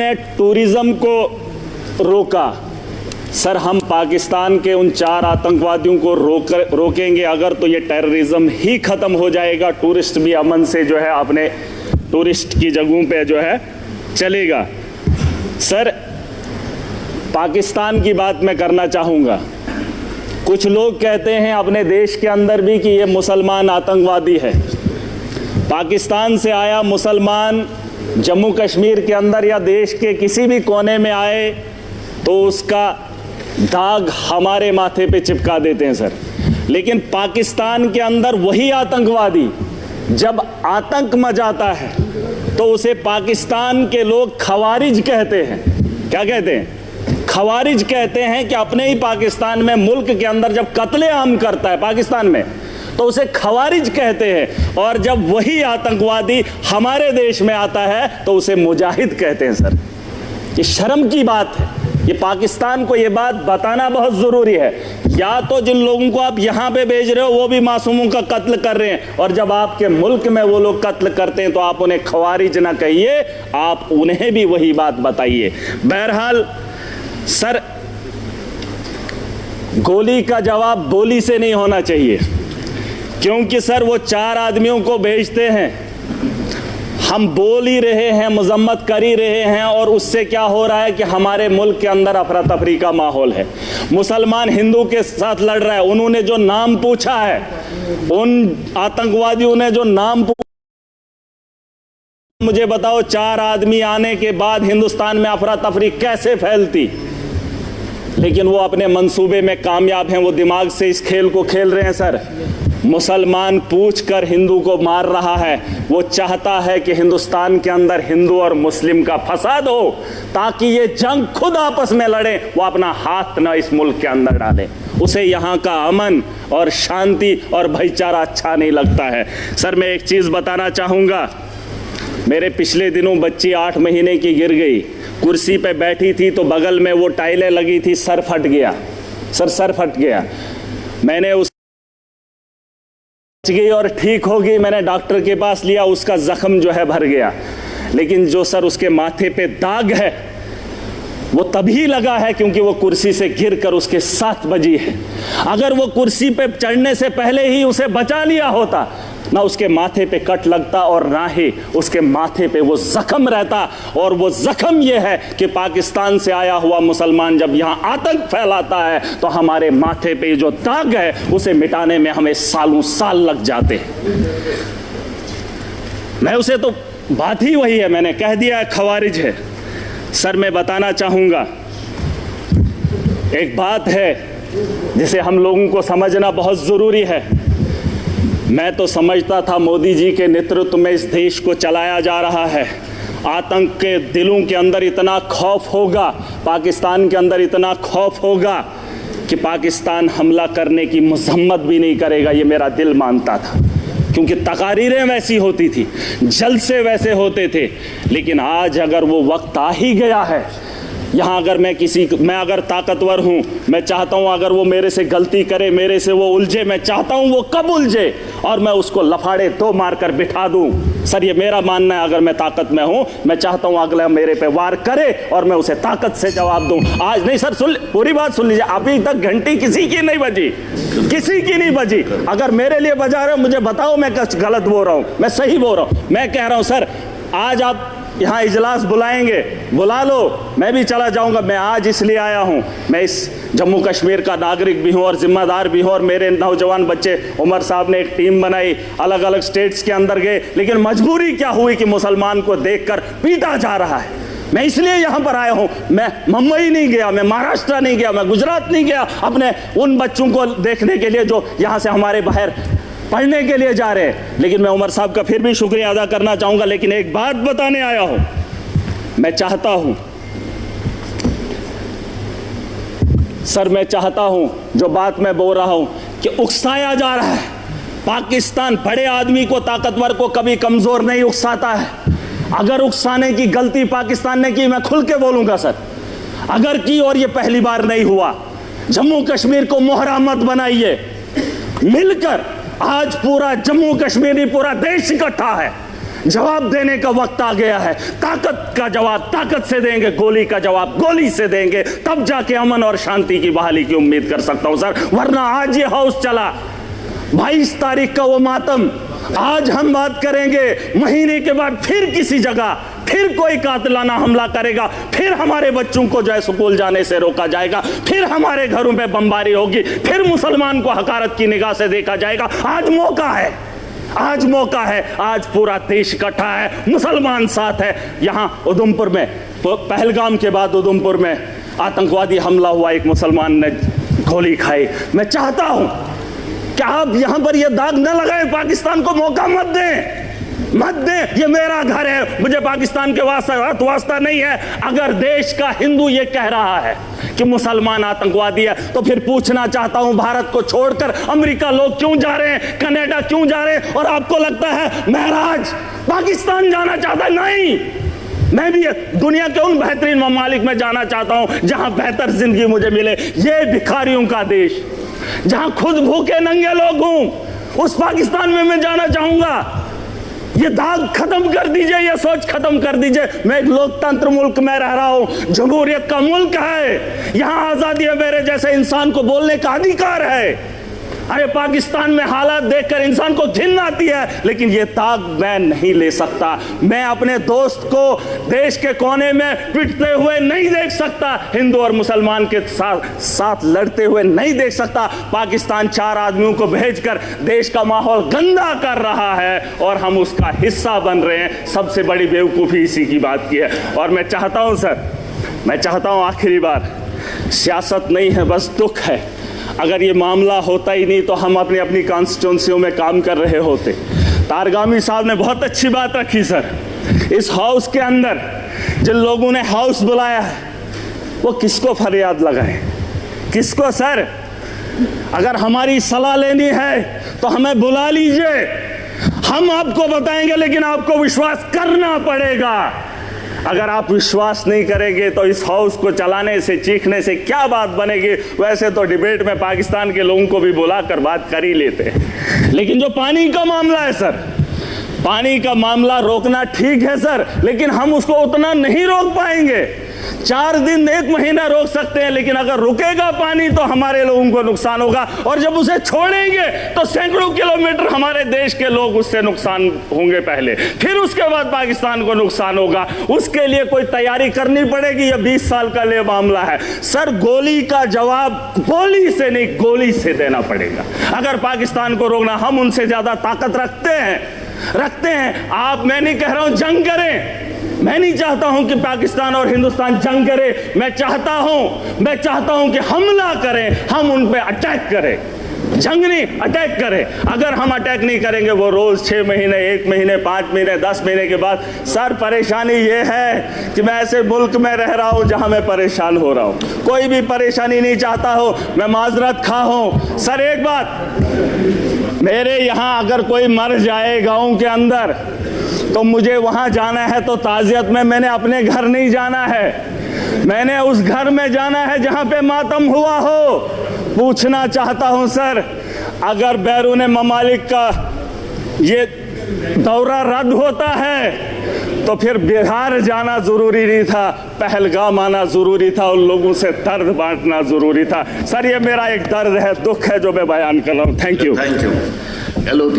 ने टूरिज्म को रोका। सर, हम पाकिस्तान के उन 4 आतंकवादियों को रोकेंगे अगर, तो ये टेररिज्म ही ख़त्म हो जाएगा। टूरिस्ट भी अमन से जो है अपने टूरिस्ट की जगहों पे जो है चलेगा। सर, पाकिस्तान की बात मैं करना चाहूँगा। कुछ लोग कहते हैं अपने देश के अंदर भी कि ये मुसलमान आतंकवादी है। पाकिस्तान से आया मुसलमान जम्मू कश्मीर के अंदर या देश के किसी भी कोने में आए तो उसका दाग हमारे माथे पे चिपका देते हैं सर। लेकिन पाकिस्तान के अंदर वही आतंकवादी जब आतंक मचाता है तो उसे पाकिस्तान के लोग खवारिज कहते हैं। क्या कहते हैं? खवारिज कहते हैं कि अपने ही पाकिस्तान में, मुल्क के अंदर जब कत्लेआम करता है पाकिस्तान में, तो उसे खवारिज कहते हैं। और जब वही आतंकवादी हमारे देश में आता है तो उसे मुजाहिद कहते हैं सर। ये शर्म की बात है। ये पाकिस्तान को ये बात बताना बहुत ज़रूरी है। या तो जिन लोगों को आप यहाँ पे भेज रहे हो वो भी मासूमों का कत्ल कर रहे हैं, और जब आपके मुल्क में वो लोग कत्ल करते हैं तो आप उन्हें खवारिज ना कहिए, आप उन्हें भी वही बात बताइए। बहरहाल सर, गोली का जवाब गोली से नहीं होना चाहिए, क्योंकि सर वो 4 आदमियों को भेजते हैं, हम बोल ही रहे हैं, मजम्मत कर ही रहे हैं, और उससे क्या हो रहा है कि हमारे मुल्क के अंदर अफरा तफरी का माहौल है। मुसलमान हिंदू के साथ लड़ रहा है। उन्होंने जो नाम पूछा है, उन आतंकवादियों ने जो नाम पूछा, मुझे बताओ 4 आदमी आने के बाद हिंदुस्तान में अफरा तफरी कैसे फैलती? लेकिन वो अपने मंसूबे में कामयाब हैं, वो दिमाग से इस खेल को खेल रहे हैं सर। मुसलमान पूछकर हिंदू को मार रहा है। वो चाहता है कि हिंदुस्तान के अंदर हिंदू और मुस्लिम का फसाद हो, ताकि ये जंग खुद आपस में लड़े, वो अपना हाथ न इस मुल्क के अंदर डाले। उसे यहाँ का अमन और शांति और भाईचारा अच्छा नहीं लगता है। सर, मैं एक चीज़ बताना चाहूँगा। मेरे पिछले दिनों बच्ची 8 महीने की गिर गई, कुर्सी पे बैठी थी तो बगल में वो टाइलें लगी थी, सर फट गया। सर फट गया। मैंने उस गई और ठीक हो गई, मैंने डॉक्टर के पास लिया, उसका जख्म जो है भर गया। लेकिन जो सर उसके माथे पे दाग है वो तभी लगा है क्योंकि वो कुर्सी से गिरकर उसके 7 बजी है। अगर वो कुर्सी पे चढ़ने से पहले ही उसे बचा लिया होता, ना उसके माथे पे कट लगता और ना ही उसके माथे पे वो जख्म रहता। और वो जख्म ये है कि पाकिस्तान से आया हुआ मुसलमान जब यहाँ आतंक फैलाता है तो हमारे माथे पे जो दाग है उसे मिटाने में हमें सालों साल लग जाते हैं। मैं उसे तो बात ही वही है, मैंने कह दिया है, खवारिज है। सर, मैं बताना चाहूँगा, एक बात है जिसे हम लोगों को समझना बहुत ज़रूरी है। मैं तो समझता था मोदी जी के नेतृत्व में इस देश को चलाया जा रहा है। आतंक के दिलों के अंदर इतना खौफ होगा, पाकिस्तान के अंदर इतना खौफ होगा कि पाकिस्तान हमला करने की मजम्मत भी नहीं करेगा, ये मेरा दिल मानता था। क्योंकि तकारीरें वैसी होती थी, जलसे वैसे होते थे। लेकिन आज अगर वो वक्त आ ही गया है, यहाँ अगर मैं अगर ताकतवर हूँ, मैं चाहता हूँ अगर वो मेरे से गलती करे, मेरे से वो उलझे, मैं चाहता हूँ वो कब उलझे और मैं उसको लफाड़े 2 मारकर बिठा दूँ। सर, ये मेरा मानना है। अगर मैं ताकत में हूँ, मैं चाहता हूँ अगला मेरे पे वार करे और मैं उसे ताकत से जवाब दूँ। आज नहीं सर, सुन, पूरी बात सुन लीजिए। अभी तक घंटी किसी की नहीं बजी, किसी की नहीं बजी। अगर मेरे लिए बजा रहे हो मुझे बताओ मैं गलत बोल रहा हूँ, मैं सही बोल रहा हूँ। मैं कह रहा हूँ सर, आज आप यहाँ इजलास बुलाएंगे, बुला लो, मैं भी चला जाऊँगा। मैं आज इसलिए आया हूँ, मैं इस जम्मू कश्मीर का नागरिक भी हूँ और जिम्मेदार भी हूँ। और मेरे नौजवान बच्चे, उमर साहब ने एक टीम बनाई, अलग अलग स्टेट्स के अंदर गए, लेकिन मजबूरी क्या हुई कि मुसलमान को देखकर पीटा जा रहा है। मैं इसलिए यहाँ पर आया हूँ। मैं मुंबई नहीं गया, मैं महाराष्ट्र नहीं गया, मैं गुजरात नहीं गया अपने उन बच्चों को देखने के लिए जो यहाँ से हमारे बाहर पढ़ने के लिए जा रहे हैं। लेकिन मैं उमर साहब का फिर भी शुक्रिया अदा करना चाहूँगा। लेकिन एक बात बताने आया हूँ, मैं चाहता हूँ सर, मैं चाहता हूँ जो बात मैं बोल रहा हूँ कि उकसाया जा रहा है। पाकिस्तान बड़े आदमी को, ताकतवर को कभी कमज़ोर नहीं उकसाता है। अगर उकसाने की गलती पाकिस्तान ने की, मैं खुल के बोलूँगा सर, अगर की, और ये पहली बार नहीं हुआ। जम्मू कश्मीर को मोहरा मत बनाइए, मिलकर आज पूरा जम्मू कश्मीर नहीं पूरा देश इकट्ठा है। जवाब देने का वक्त आ गया है। ताकत का जवाब ताकत से देंगे, गोली का जवाब गोली से देंगे, तब जाके अमन और शांति की बहाली की उम्मीद कर सकता हूं सर। वरना आज ये हाउस चला 22 तारीख का वो मातम, आज हम बात करेंगे, महीने के बाद फिर किसी जगह फिर कोई कातिलाना हमला करेगा, फिर हमारे बच्चों को जो है स्कूल जाने से रोका जाएगा, फिर हमारे घरों पे बमबारी होगी, फिर मुसलमान को हकारत की निगाह से देखा जाएगा। आज मौका है, आज मौका है, आज पूरा देश इकट्ठा है, मुसलमान साथ है। यहां उधमपुर में पहलगाम के बाद उधमपुर में आतंकवादी हमला हुआ, एक मुसलमान ने गोली खाई। मैं चाहता हूं कि आप यहां पर यह दाग न लगाएं, पाकिस्तान को मौका मत दें, मत दें। ये मेरा घर है, मुझे पाकिस्तान के वास्ता नहीं है। अगर देश का हिंदू ये कह रहा है कि मुसलमान आतंकवादी है, तो फिर पूछना चाहता हूं, भारत को छोड़कर अमेरिका लोग क्यों जा रहे हैं, कनाडा क्यों जा रहे हैं? और आपको लगता है महराज पाकिस्तान जाना चाहता है? नहीं, मैं भी दुनिया के उन बेहतरीन ममालिक में जाना चाहता हूं जहां बेहतर जिंदगी मुझे मिले। ये भिखारियों का देश, जहां खुद भूखे नंगे लोग हूं, उस पाकिस्तान में मैं जाना चाहूंगा। ये दाग खत्म कर दीजिए, ये सोच खत्म कर दीजिए। मैं एक लोकतंत्र मुल्क में रह रहा हूं, जमहूरियत का मुल्क है, यहां आजादी है, मेरे जैसे इंसान को बोलने का अधिकार है। अरे पाकिस्तान में हालात देखकर इंसान को घिन आती है, लेकिन ये दाग मैं नहीं ले सकता। मैं अपने दोस्त को देश के कोने में पिटते हुए नहीं देख सकता, हिंदू और मुसलमान के साथ लड़ते हुए नहीं देख सकता। पाकिस्तान 4 आदमियों को भेजकर देश का माहौल गंदा कर रहा है और हम उसका हिस्सा बन रहे हैं। सबसे बड़ी बेवकूफ़ी इसी की बात की है। और मैं चाहता हूं सर, मैं चाहता हूं आखिरी बार, सियासत नहीं है, बस दुख है। अगर ये मामला होता ही नहीं तो हम अपनी अपनी कॉन्स्टिट्यूंसियों में काम कर रहे होते। तारगामी साहब ने बहुत अच्छी बात रखी सर। इस हाउस के अंदर जिन लोगों ने हाउस बुलाया है, वो किसको फरियाद लगाए, किसको? सर, अगर हमारी सलाह लेनी है तो हमें बुला लीजिए, हम आपको बताएंगे, लेकिन आपको विश्वास करना पड़ेगा। अगर आप विश्वास नहीं करेंगे तो इस हाउस को चलाने से, चीखने से क्या बात बनेगी? वैसे तो डिबेट में पाकिस्तान के लोगों को भी बुलाकर बात कर ही लेते हैं, लेकिन जो पानी का मामला है सर, पानी का मामला रोकना ठीक है सर, लेकिन हम उसको उतना नहीं रोक पाएंगे। 4 दिन 1 महीना रोक सकते हैं, लेकिन अगर रुकेगा पानी तो हमारे लोगों को नुकसान होगा, और जब उसे छोड़ेंगे तो सैकड़ों किलोमीटर हमारे देश के लोग उससे नुकसान होंगे पहले, फिर उसके बाद पाकिस्तान को नुकसान होगा। उसके लिए कोई तैयारी करनी पड़ेगी। यह 20 साल का लिए मामला है सर। गोली का जवाब गोली से नहीं, गोली से देना पड़ेगा। अगर पाकिस्तान को रोकना, हम उनसे ज्यादा ताकत रखते हैं। आप, मैं नहीं कह रहा हूं जंग करें, मैं नहीं चाहता हूं कि पाकिस्तान और हिंदुस्तान जंग करे। मैं चाहता हूं कि हमला करें, हम उन पे अटैक करें, जंग नहीं, अटैक करें। अगर हम अटैक नहीं करेंगे, वो रोज 6 महीने, 1 महीने, 5 महीने, 10 महीने के बाद। सर, परेशानी ये है कि मैं ऐसे मुल्क में रह रहा हूं जहां मैं परेशान हो रहा हूं। कोई भी परेशानी नहीं चाहता हो, मैं माजरत खा हूं। सर, एक बात, मेरे यहां अगर कोई मर जाए गांव के अंदर, तो मुझे वहां जाना है तो ताजियत में मैंने अपने घर नहीं जाना है, मैंने उस घर में जाना है जहां पे मातम हुआ हो। पूछना चाहता हूं सर, अगर बैरून ममालिक का ये दौरा रद्द होता है तो फिर बिहार जाना जरूरी नहीं था, पहलगाम आना जरूरी था, उन लोगों से दर्द बांटना जरूरी था। सर, ये मेरा एक दर्द है, दुख है जो मैं बयान कर रहा हूं। Thank you. LOT